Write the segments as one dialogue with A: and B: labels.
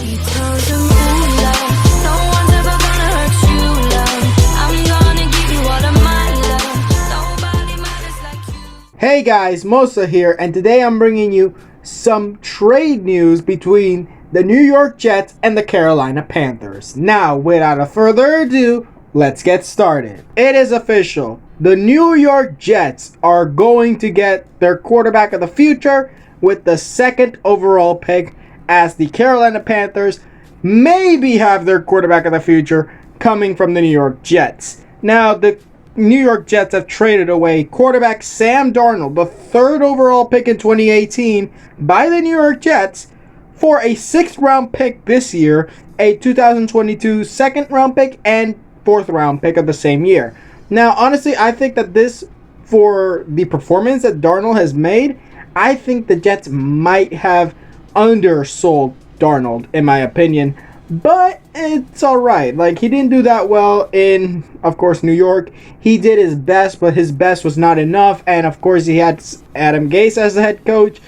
A: She tells him, ooh, love, no one's ever gonna hurt you, love. I'm gonna give you all of my love. Nobody matters like you.
B: Hey guys, Mosa here, and today I'm bringing you some trade news between the New York Jets and the Carolina Panthers. Now, without further ado, let's get started. It is official. The New York Jets are going to get their quarterback of the future with the second overall pick, as the Carolina Panthers maybe have their quarterback of the future coming from the New York Jets. Now, the New York Jets have traded away quarterback Sam Darnold, the third overall pick in 2018 by the New York Jets, for a 6th round pick this year, a 2022 second round pick, and 4th round pick of the same year. Now, honestly, I think that this, for the performance that Darnold has made, I think the Jets might have undersold Darnold, in my opinion. But it's alright. Like, he didn't do that well in, of course, New York. He did his best, but his best was not enough. And, of course, he had Adam Gase as the head coach.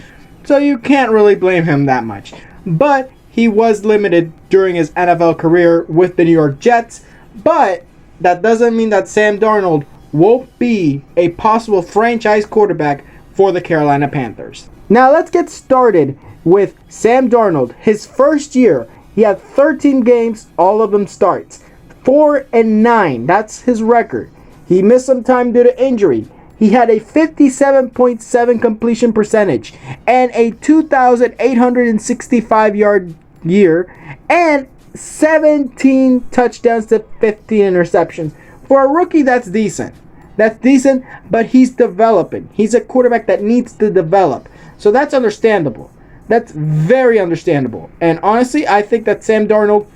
B: So you can't really blame him that much. But he was limited during his NFL career with the New York Jets. But that doesn't mean that Sam Darnold won't be a possible franchise quarterback for the Carolina Panthers. Now let's get started with Sam Darnold. His first year, he had 13 games, all of them starts. 4-9, that's his record. He missed some time due to injury. He had a 57.7 completion percentage and a 2,865 yard year and 17 touchdowns to 15 interceptions. For a rookie, that's decent. That's decent, but he's developing. He's a quarterback that needs to develop. So that's understandable. That's very understandable. And honestly, I think that Sam Darnold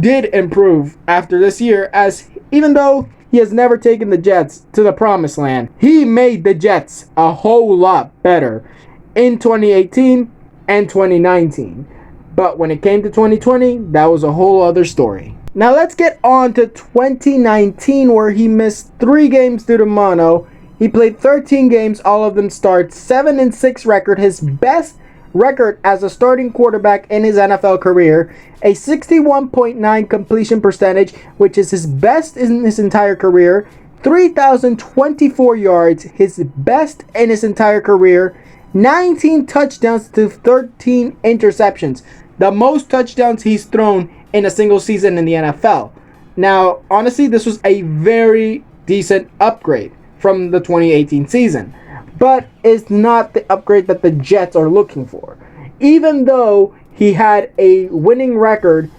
B: did improve after this year, as even though he has never taken the Jets to the promised land, he made the Jets a whole lot better in 2018 and 2019. But when it came to 2020, that was a whole other story. Now let's get on to 2019, where he missed 3 games due to mono. He played 13 games, all of them starts, 7-6 record, his best record as a starting quarterback in his NFL career, a 61.9 completion percentage, which is his best in his entire career, 3,024 yards, his best in his entire career, 19 touchdowns to 13 interceptions, the most touchdowns he's thrown in a single season in the NFL. Now, honestly, this was a very decent upgrade from the 2018 season, but it's not the upgrade that the Jets are looking for. Even though he had a winning record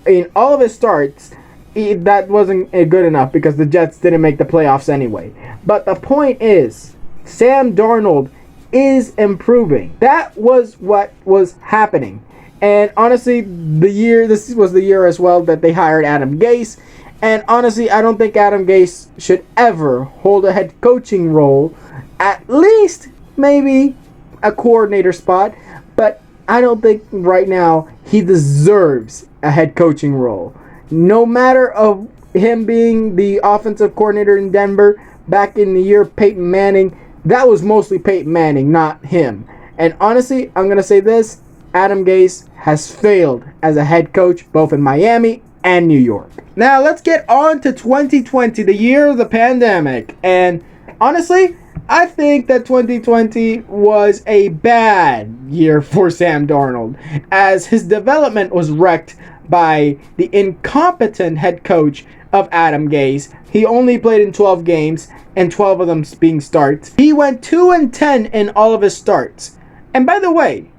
B: in all of his starts, that wasn't good enough because the Jets didn't make the playoffs anyway. But the point is, Sam Darnold is improving. That was what was happening. And honestly, this was the year as well that they hired Adam Gase. And honestly, I don't think Adam Gase should ever hold a head coaching role. At least maybe a coordinator spot. But I don't think right now he deserves a head coaching role. No matter of him being the offensive coordinator in Denver back in the year Peyton Manning, that was mostly Peyton Manning, not him. And honestly, I'm going to say this. Adam Gase has failed as a head coach both in Miami and New York. Now let's get on to 2020, the year of the pandemic. And honestly, I think that 2020 was a bad year for Sam Darnold, as his development was wrecked by the incompetent head coach of Adam Gase. He only played in 12 games, and 12 of them being starts. He went 2-10 in all of his starts. And by the way,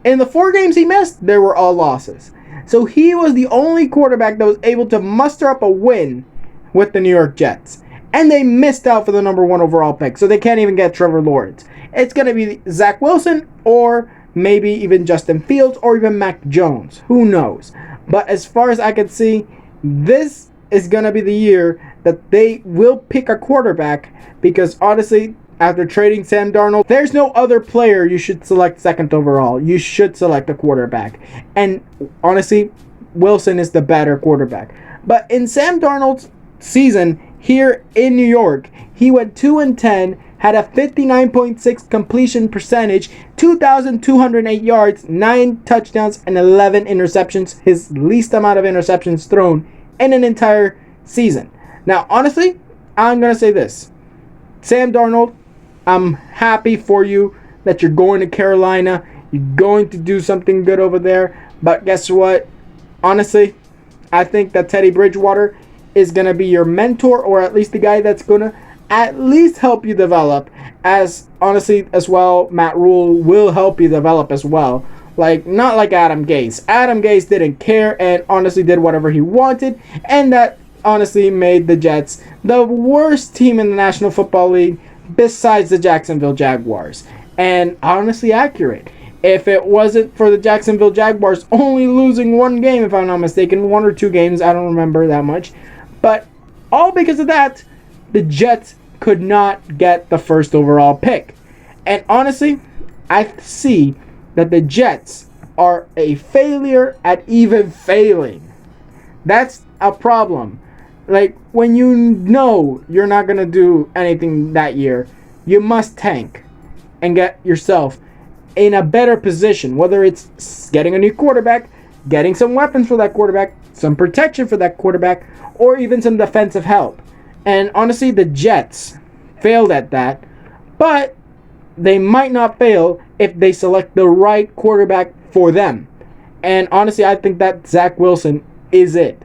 B: in the 4 games he missed, they were all losses. So he was the only quarterback that was able to muster up a win with the New York Jets. And they missed out for the number 1 overall pick, so they can't even get Trevor Lawrence. It's going to be Zach Wilson, or maybe even Justin Fields, or even Mac Jones. Who knows? But as far as I can see, this is going to be the year that they will pick a quarterback, because honestly, after trading Sam Darnold, there's no other player you should select second overall. You should select a quarterback. And honestly, Wilson is the better quarterback. But in Sam Darnold's season here in New York, he went 2-10, had a 59.6 completion percentage, 2,208 yards, 9 touchdowns, and 11 interceptions, his least amount of interceptions thrown in an entire season. Now, honestly, I'm going to say this. Sam Darnold, I'm happy for you that you're going to Carolina. You're going to do something good over there. But guess what? Honestly, I think that Teddy Bridgewater is going to be your mentor, or at least the guy that's going to at least help you develop. As honestly as well, Matt Rule will help you develop as well. Like, not like Adam Gase. Adam Gase didn't care and honestly did whatever he wanted, and that honestly made the Jets the worst team in the National Football League besides the Jacksonville Jaguars. And honestly accurate. If it wasn't for the Jacksonville Jaguars only losing one game, if I'm not mistaken, 1 or 2 games, I don't remember that much. But all because of that, the Jets could not get the first overall pick. And honestly, I see that the Jets are a failure at even failing. That's a problem. Like, when you know you're not going to do anything that year, you must tank and get yourself in a better position, whether it's getting a new quarterback, getting some weapons for that quarterback, some protection for that quarterback, or even some defensive help. And honestly, the Jets failed at that, but they might not fail if they select the right quarterback for them. And honestly, I think that Zach Wilson is it.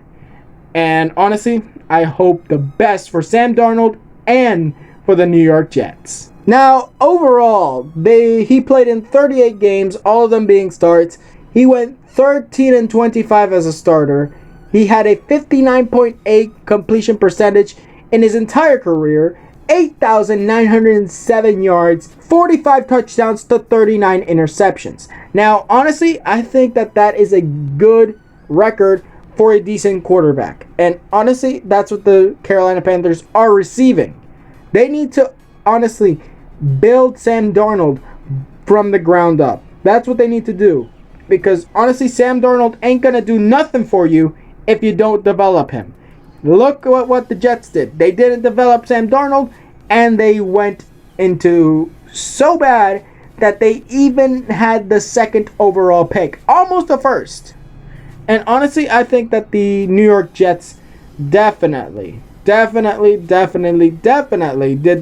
B: And honestly, I hope the best for Sam Darnold and for the New York Jets. Now, overall, he played in 38 games, all of them being starts. He went 13-25 as a starter. He had a 59.8 completion percentage in his entire career, 8,907 yards, 45 touchdowns to 39 interceptions. Now, honestly, I think that is a good record for a decent quarterback. And honestly, that's what the Carolina Panthers are receiving. They need to honestly build Sam Darnold from the ground up. That's what they need to do. Because honestly, Sam Darnold ain't going to do nothing for you if you don't develop him. Look at what the Jets did. They didn't develop Sam Darnold, and they went into so bad that they even had the second overall pick. Almost the first. And honestly, I think that the New York Jets definitely did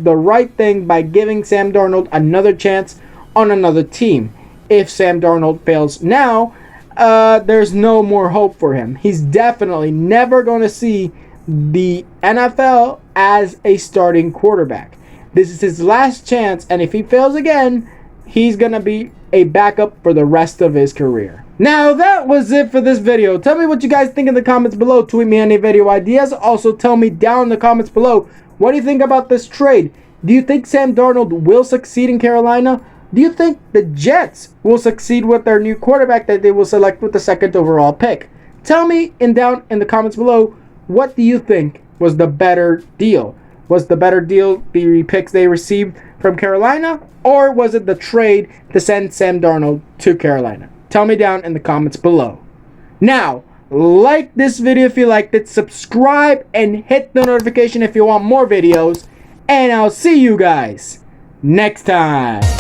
B: the right thing by giving Sam Darnold another chance on another team. If Sam Darnold fails now, there's no more hope for him. He's definitely never going to see the NFL as a starting quarterback. This is his last chance, and if he fails again, he's going to be a backup for the rest of his career. Now, that was it for this video. Tell me what you guys think in the comments below. Tweet me any video ideas. Also, tell me down in the comments below, what do you think about this trade? Do you think Sam Darnold will succeed in Carolina? Do you think the Jets will succeed with their new quarterback that they will select with the second overall pick? Tell me down in the comments below, what do you think was the better deal? Was the better deal the picks they received from Carolina, or was it the trade to send Sam Darnold to Carolina? Tell me down in the comments below. Now, like this video if you liked it, subscribe and hit the notification if you want more videos, and I'll see you guys next time.